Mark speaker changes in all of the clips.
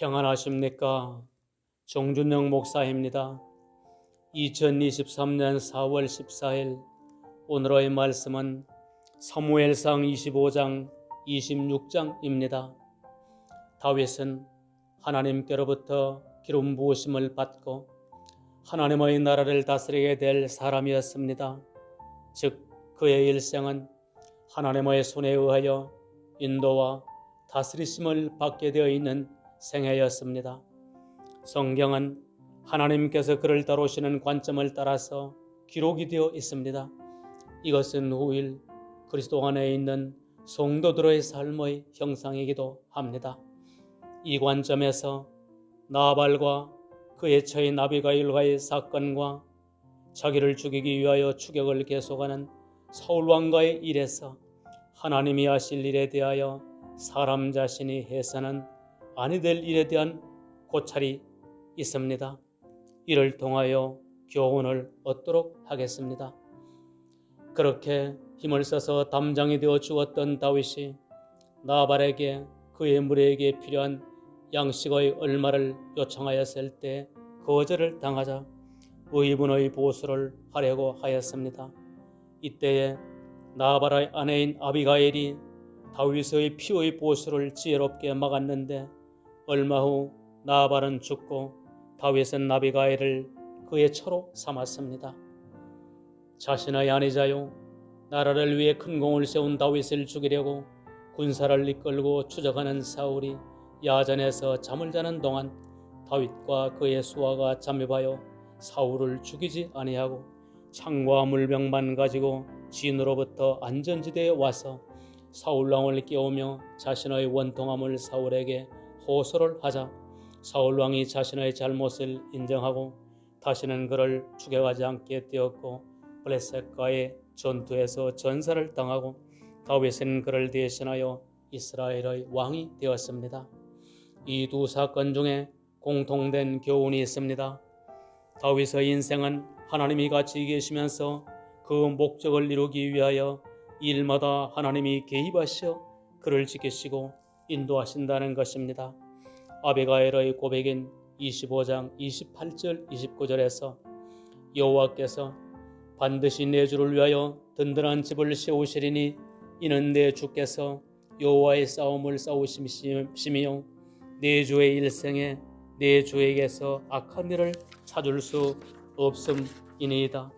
Speaker 1: 평안하십니까? 정준영 목사입니다. 2023년 4월 14일 오늘의 말씀은 사무엘상 25장 26장입니다. 다윗은 하나님께로부터 기름 부으심을 받고 하나님의 나라를 다스리게 될 사람이었습니다. 즉 그의 일생은 하나님의 손에 의하여 인도와 다스리심을 받게 되어 있는 생애였습니다. 성경은 하나님께서 그를 다루시는 관점을 따라서 기록이 되어 있습니다. 이것은 후일 그리스도 안에 있는 성도들의 삶의 형상이기도 합니다. 이 관점에서 나발과 그의 처인 아비가일과의 사건과 자기를 죽이기 위하여 추격을 계속하는 사울왕과의 일에서 하나님이 하실 일에 대하여 사람 자신이 해서는 아니 될 일에 대한 고찰이 있습니다. 이를 통하여 교훈을 얻도록 하겠습니다. 그렇게 힘을 써서 담장이 되어 주었던 다윗이 나발에게 그의 무리에게 필요한 양식의 얼마를 요청하였을 때 거절을 당하자 의분의 보수를 하려고 하였습니다. 이때에 나발의 아내인 아비가일이 다윗의 피의 보수를 지혜롭게 막았는데 얼마 후 나발은 죽고 다윗은 아비가일을 그의 처로 삼았습니다. 자신의 아내자요 나라를 위해 큰 공을 세운 다윗을 죽이려고 군사를 이끌고 추적하는 사울이 야전에서 잠을 자는 동안 다윗과 그의 수하가 잠입하여 사울을 죽이지 아니하고 창과 물병만 가지고 진으로부터 안전지대에 와서 사울왕을 깨우며 자신의 원통함을 사울에게 호소를 하자 사울왕이 자신의 잘못을 인정하고 다시는 그를 죽여가지 않게 되었고 블레셋과의 전투에서 전사를 당하고 다윗은 그를 대신하여 이스라엘의 왕이 되었습니다. 이 두 사건 중에 공통된 교훈이 있습니다. 다윗의 인생은 하나님이 같이 계시면서 그 목적을 이루기 위하여 일마다 하나님이 개입하시어 그를 지키시고 인도하신다는 것입니다. 아비가일의 고백인 25장 28절 29절에서 여호와께서 반드시 내 주를 위하여 든든한 집을 세우시리니 이는 내 주께서 여호와의 싸움을 싸우심이요 내 주의 일생에 내 주에게서 악한 일을 찾을 수 없음이니이다.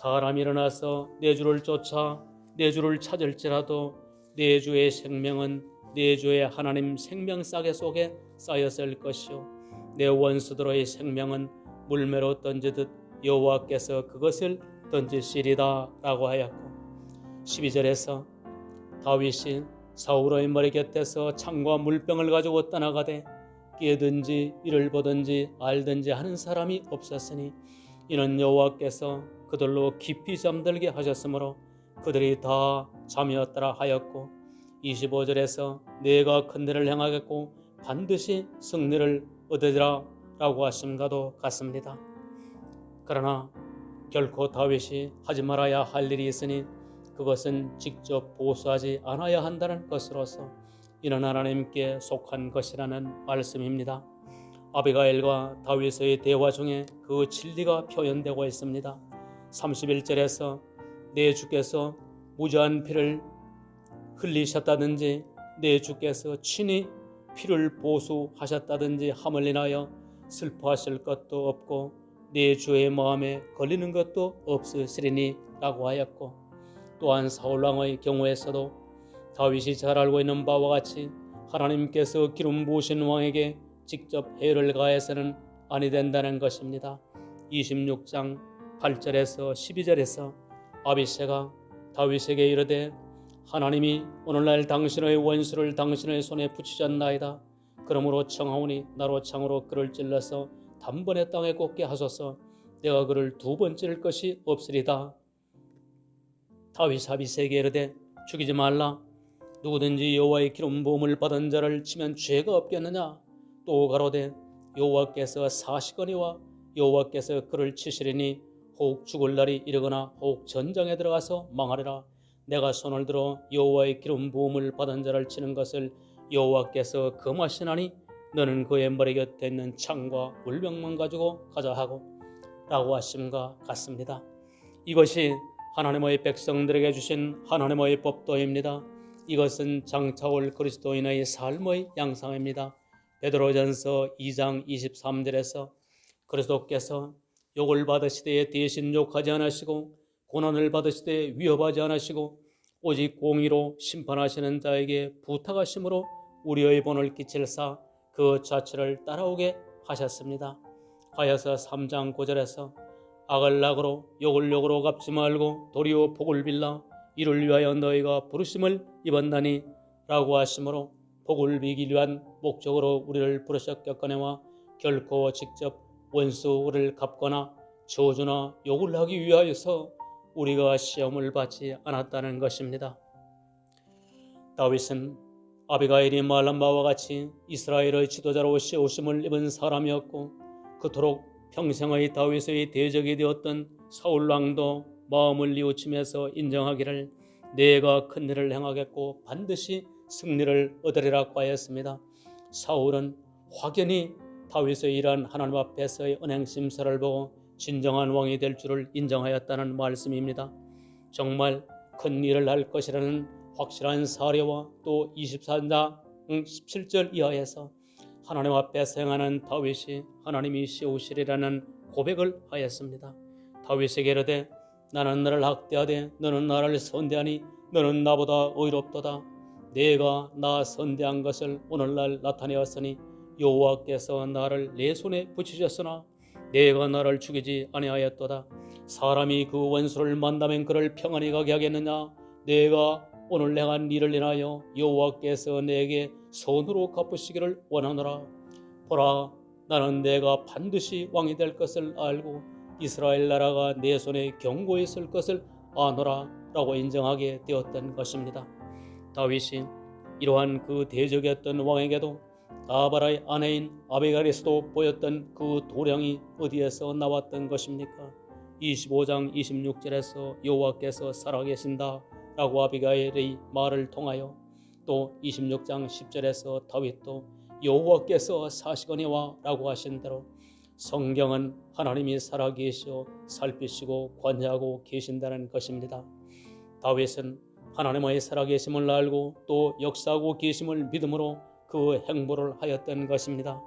Speaker 1: 사람이 일어나서 내 주를 쫓아 내 주를 찾을지라도 내 주의 생명은 내 주의 하나님 생명싸개 속에 쌓였을 것이요 내 원수들의 생명은 물매로 던지듯 여호와께서 그것을 던지시리다 라고 하였고 12절에서 다윗이 사울의 머리 곁에서 창과 물병을 가지고 떠나가되 깨든지 이를 보든지 알든지 하는 사람이 없었으니 이는 여호와께서 그들로 깊이 잠들게 하셨으므로 그들이 다 잠이었더라 하였고 25절에서 내가 큰 일을 행하겠고 반드시 승리를 얻으리라 라고 하심과도 같습니다. 그러나 결코 다윗이 하지 말아야 할 일이 있으니 그것은 직접 보수하지 않아야 한다는 것으로서 이는 하나님께 속한 것이라는 말씀입니다. 아비가일과 다윗의 대화 중에 그 진리가 표현되고 있습니다. 31절에서 내 주께서 무죄한 피를 흘리셨다든지 내 주께서 친히 피를 보수하셨다든지 함을 인하여 슬퍼하실 것도 없고 내 주의 마음에 걸리는 것도 없으시리니 라고 하였고 또한 사울왕의 경우에서도 다윗이 잘 알고 있는 바와 같이 하나님께서 기름 부으신 왕에게 직접 해를 가해서는 아니 된다는 것입니다. 26장 8절에서 12절에서 아비새가 다윗에게 이르되 하나님이 오늘날 당신의 원수를 당신의 손에 붙이셨나이다. 그러므로 청하오니 나로 창으로 그를 찔러서 단번에 땅에 꽂게 하소서. 내가 그를 두 번 찌를 것이 없으리다. 다윗 아비새에게 이르되 죽이지 말라. 누구든지 여호와의 기름 부음을 받은 자를 치면 죄가 없겠느냐. 또 가로되 여호와께서 사시거니와 여호와께서 그를 치시리니 혹 죽을 날이 이르거나 혹 전장에 들어가서 망하리라. 내가 손을 들어 여호와의 기름 부음을 받은 자를 치는 것을 여호와께서 금하시나니 너는 그의 머리 곁에 있는 창과 물병만 가지고 가자 하고 라고 하심과 같습니다. 이것이 하나님의 백성들에게 주신 하나님의 법도입니다. 이것은 장차올 그리스도인의 삶의 양상입니다. 베드로전서 2장 23절에서 그리스도께서 욕을 받으시되 대신 욕하지 않으시고 고난을 받으시되 위협하지 않으시고 오직 공의로 심판하시는 자에게 부탁하심으로 우리의 본을 끼칠사 그 자체를 따라오게 하셨습니다. 가야서 3장 9절에서 악을 악으로 욕을 욕으로 갚지 말고 도리어 복을 빌라 이를 위하여 너희가 부르심을 입었나니 라고 하심으로 복을 비기 위한 목적으로 우리를 부르셨겠거니와 결코 직접 원수를 갚거나 저주나 욕을 하기 위하여서 우리가 시험을 받지 않았다는 것입니다. 다윗은 아비가일이 말한 바와 같이 이스라엘의 지도자로 세우심을 입은 사람이었고 그토록 평생의 다윗의 대적이 되었던 사울왕도 마음을 뉘우치면서 인정하기를 내가 큰 일을 행하겠고 반드시 승리를 얻으리라고 하였습니다. 사울은 확연히 다윗의 일한 하나님 앞에서의 은행심사를 보고 진정한 왕이 될 줄을 인정하였다는 말씀입니다. 정말 큰 일을 할 것이라는 확실한 사례와 또 24장 17절 이하에서 하나님 앞에서 행하는 다윗이 하나님이 세우시리라는 고백을 하였습니다. 다윗에게 이르되 나는 너를 학대하되 너는 나를 선대하니 너는 나보다 의롭도다. 내가 나 선대한 것을 오늘날 나타내었으니 여호와께서 나를 내 손에 붙이셨으나 내가 나를 죽이지 아니하였도다. 사람이 그 원수를 만나면 그를 평안히 가게 하겠느냐. 내가 오늘 행한 일을 인하여 여호와께서 내게 선으로 갚으시기를 원하노라. 보라, 나는 내가 반드시 왕이 될 것을 알고 이스라엘 나라가 내 손에 견고히 있을 것을 아노라 라고 인정하게 되었던 것입니다. 다윗이 이러한 그 대적이었던 왕에게도 나발의 아내인 아비가일에서도 보였던 그 도량이 어디에서 나왔던 것입니까? 25장 26절에서 여호와께서 살아계신다 라고 아비가일의 말을 통하여 또 26장 10절에서 다윗도 여호와께서 사시거니와 라고 하신 대로 성경은 하나님이 살아계시어 살피시고 관여하고 계신다는 것입니다. 다윗은 하나님의 살아계심을 알고 또 역사하고 계심을 믿음으로 그 행보를 하였던 것입니다.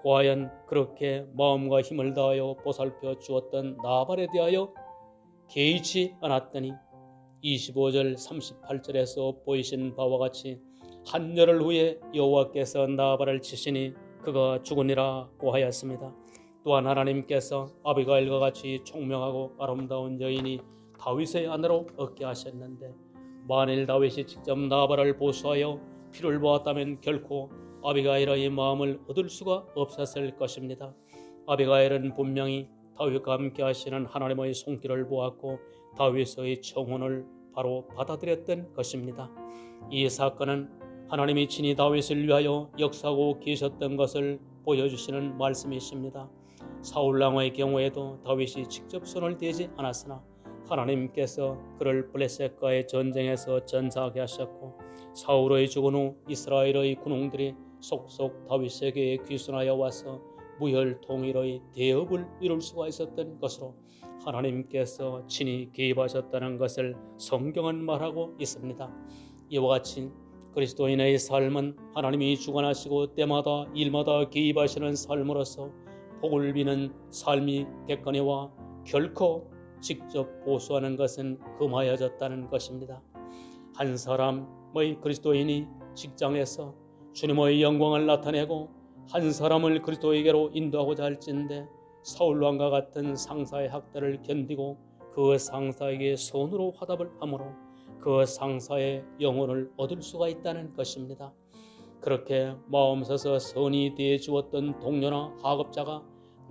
Speaker 1: 과연 그렇게 마음과 힘을 다하여 보살펴 주었던 나발에 대하여 개의치 않았더니 25절 38절에서 보이신 바와 같이 한열흘 후에 여호와께서 나발을 치시니 그가 죽으니라고 하였습니다. 또한 하나님께서 아비가일과 같이 총명하고 아름다운 여인이 다윗의 아내로 얻게 하셨는데 만일 다윗이 직접 나발을 보수하여 피를 보았다면 결코 아비가일의 마음을 얻을 수가 없었을 것입니다. 아비가일은 분명히 다윗과 함께 하시는 하나님의 손길을 보았고 다윗의 청혼을 바로 받아들였던 것입니다. 이 사건은 하나님이 친히 다윗을 위하여 역사하고 계셨던 것을 보여주시는 말씀이십니다. 사울왕의 경우에도 다윗이 직접 손을 대지 않았으나 하나님께서 그를 블레셋과의 전쟁에서 전사하게 하셨고 사울의 죽은 후 이스라엘의 군웅들이 속속 다윗에게 귀순하여 와서 무혈 통일의 대업을 이룰 수가 있었던 것으로 하나님께서 친히 개입하셨다는 것을 성경은 말하고 있습니다. 이와 같이 그리스도인의 삶은 하나님이 주관하시고 때마다 일마다 개입하시는 삶으로서 복을 비는 삶이 겠거니와 결코 직접 보수하는 것은 금하여졌다는 것입니다. 한 사람의 그리스도인이 직장에서 주님의 영광을 나타내고 한 사람을 그리스도에게로 인도하고자 할진대 사울왕과 같은 상사의 학대를 견디고 그 상사에게 손으로 화답을 하므로 그 상사의 영혼을 얻을 수가 있다는 것입니다. 그렇게 마음서서 선이 대해 주었던 동료나 하급자가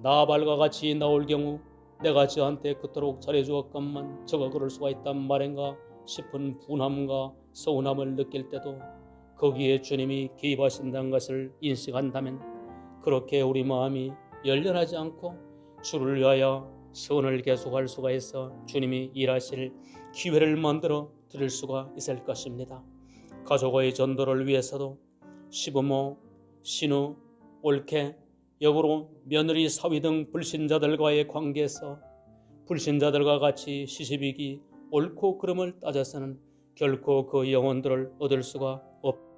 Speaker 1: 나발과 같이 나올 경우 내가 저한테 그토록 잘해주었건만 저가 그럴 수가 있단 말인가 싶은 분함과 서운함을 느낄 때도 거기에 주님이 개입하신다는 것을 인식한다면 그렇게 우리 마음이 열렬하지 않고 주를 위하여 선을 계속할 수가 있어 주님이 일하실 기회를 만들어 드릴 수가 있을 것입니다. 가족의 전도를 위해서도 시부모, 신우, 옳게 역으로 며느리 사위 등 불신자들과의 관계에서 불신자들과 같이 시시비기 옳고 그름을 따져서는 결코 그 영혼들을 얻을 수가 없다.